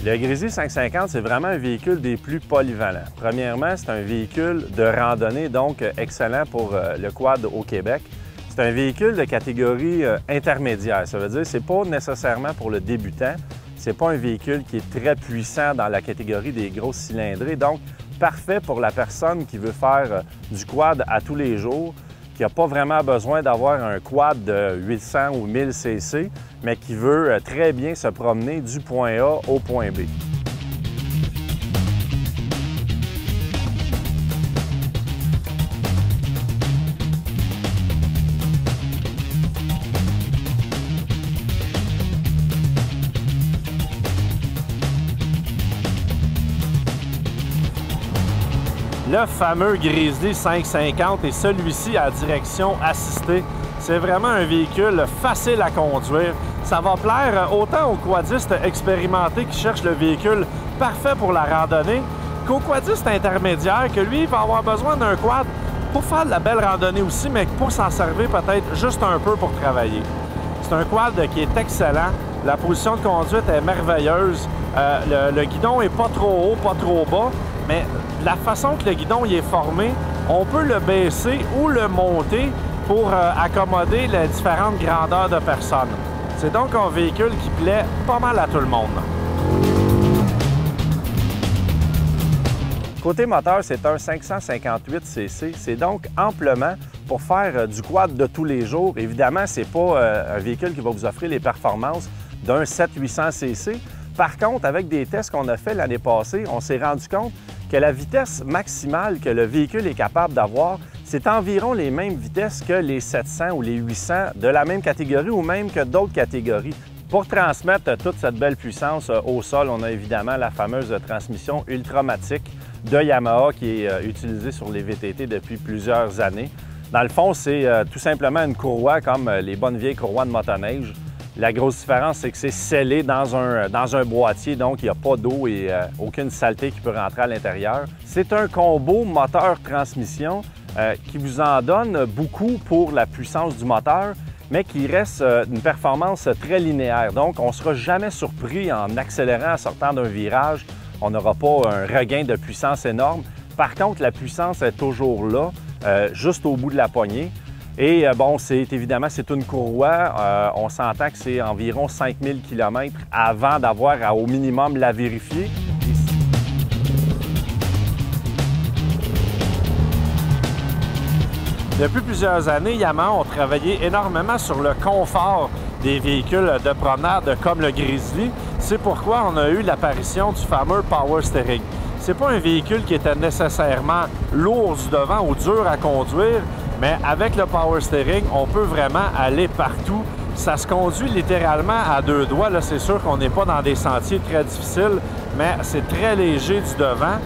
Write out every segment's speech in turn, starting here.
Le Grizzly 550, c'est vraiment un véhicule des plus polyvalents. Premièrement, c'est un véhicule de randonnée, donc excellent pour le quad au Québec. C'est un véhicule de catégorie intermédiaire. Ça veut dire que ce n'est pas nécessairement pour le débutant. Ce n'est pas un véhicule qui est très puissant dans la catégorie des grosses cylindrées. Donc, parfait pour la personne qui veut faire du quad à tous les jours, qui n'a pas vraiment besoin d'avoir un quad de 800 ou 1000 cc, mais qui veut très bien se promener du point A au point B. Le fameux Grizzly 550 et celui-ci à direction assistée. C'est vraiment un véhicule facile à conduire. Ça va plaire autant aux quadistes expérimentés qui cherchent le véhicule parfait pour la randonnée qu'aux quadistes intermédiaires que lui va avoir besoin d'un quad pour faire de la belle randonnée aussi, mais pour s'en servir peut-être juste un peu pour travailler. C'est un quad qui est excellent. La position de conduite est merveilleuse. Le guidon n'est pas trop haut, pas trop bas, mais la façon que le guidon y est formé, on peut le baisser ou le monter pour accommoder les différentes grandeurs de personnes. C'est donc un véhicule qui plaît pas mal à tout le monde. Côté moteur, c'est un 558 cc. C'est donc amplement pour faire du quad de tous les jours. Évidemment, ce n'est pas un véhicule qui va vous offrir les performances d'un 700-800 cc. Par contre, avec des tests qu'on a fait l'année passée, on s'est rendu compte que la vitesse maximale que le véhicule est capable d'avoir, c'est environ les mêmes vitesses que les 700 ou les 800 de la même catégorie ou même que d'autres catégories. Pour transmettre toute cette belle puissance au sol, on a évidemment la fameuse transmission Ultramatic de Yamaha qui est utilisée sur les VTT depuis plusieurs années. Dans le fond, c'est tout simplement une courroie comme les bonnes vieilles courroies de motoneige. La grosse différence, c'est que c'est scellé dans un boîtier, donc il n'y a pas d'eau et aucune saleté qui peut rentrer à l'intérieur. C'est un combo moteur-transmission qui vous en donne beaucoup pour la puissance du moteur, mais qui reste une performance très linéaire. Donc, on ne sera jamais surpris en accélérant en sortant d'un virage. On n'aura pas un regain de puissance énorme. Par contre, la puissance est toujours là, juste au bout de la poignée. Et bon, évidemment, c'est une courroie. On s'entend que c'est environ 5000 km avant d'avoir au minimum la vérifier. Depuis plusieurs années, Yamaha ont travaillé énormément sur le confort des véhicules de promenade comme le Grizzly. C'est pourquoi on a eu l'apparition du fameux Power Steering. C'est pas un véhicule qui était nécessairement lourd du devant ou dur à conduire, mais avec le Power Steering, on peut vraiment aller partout. Ça se conduit littéralement à deux doigts. Là, c'est sûr qu'on n'est pas dans des sentiers très difficiles, mais c'est très léger du devant.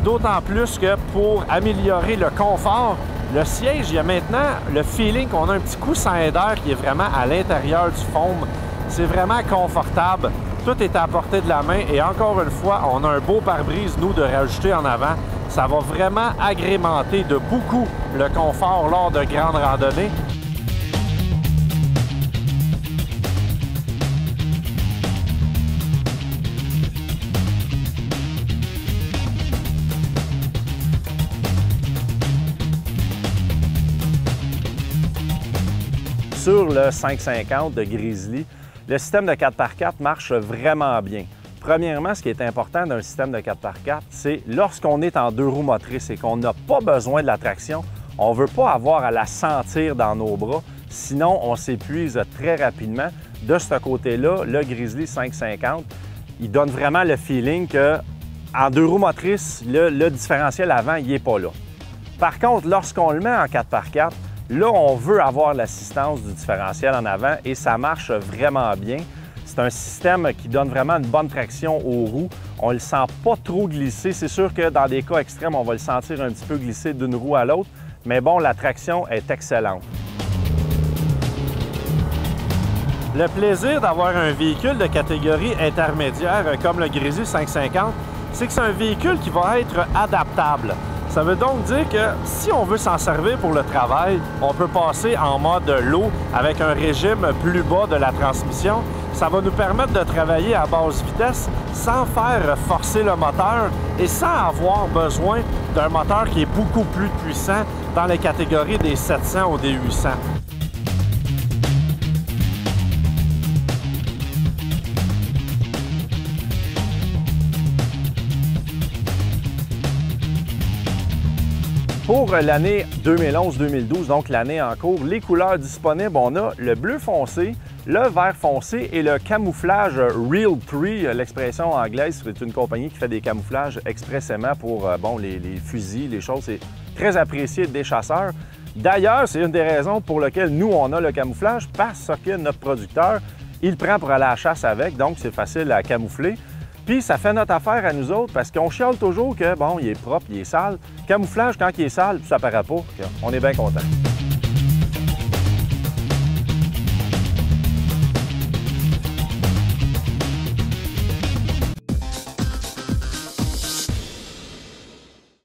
D'autant plus que pour améliorer le confort, le siège, il y a maintenant le feeling qu'on a un petit coussin d'air qui est vraiment à l'intérieur du foam. C'est vraiment confortable. Tout est à portée de la main et encore une fois, on a un beau pare-brise, nous, de rajouter en avant. Ça va vraiment agrémenter de beaucoup le confort lors de grandes randonnées. Sur le 550 de Grizzly, le système de 4x4 marche vraiment bien. Premièrement, ce qui est important d'un système de 4x4, c'est lorsqu'on est en deux roues motrices et qu'on n'a pas besoin de la traction, on ne veut pas avoir à la sentir dans nos bras, sinon on s'épuise très rapidement. De ce côté-là, le Grizzly 550, il donne vraiment le feeling qu'en deux roues motrices, le différentiel avant, il n'est pas là. Par contre, lorsqu'on le met en 4x4, là, on veut avoir l'assistance du différentiel en avant et ça marche vraiment bien. C'est un système qui donne vraiment une bonne traction aux roues. On ne le sent pas trop glisser. C'est sûr que dans des cas extrêmes, on va le sentir un petit peu glisser d'une roue à l'autre. Mais bon, la traction est excellente. Le plaisir d'avoir un véhicule de catégorie intermédiaire comme le Grizzly 550, c'est que c'est un véhicule qui va être adaptable. Ça veut donc dire que si on veut s'en servir pour le travail, on peut passer en mode low avec un régime plus bas de la transmission. ça va nous permettre de travailler à basse vitesse sans faire forcer le moteur et sans avoir besoin d'un moteur qui est beaucoup plus puissant dans les catégories des 700 ou des 800. Pour l'année 2011-2012, donc l'année en cours, les couleurs disponibles, on a le bleu foncé, le vert foncé et le camouflage Realtree. L'expression anglaise, c'est une compagnie qui fait des camouflages expressément pour les fusils, les choses. C'est très apprécié des chasseurs. D'ailleurs, c'est une des raisons pour lesquelles nous, on a le camouflage, parce que notre producteur, il le prend pour aller à la chasse avec, donc c'est facile à camoufler. Puis ça fait notre affaire à nous autres parce qu'on chiale toujours que, bon, il est propre, il est sale. Camouflage, quand il est sale, ça paraît pas. On est bien content.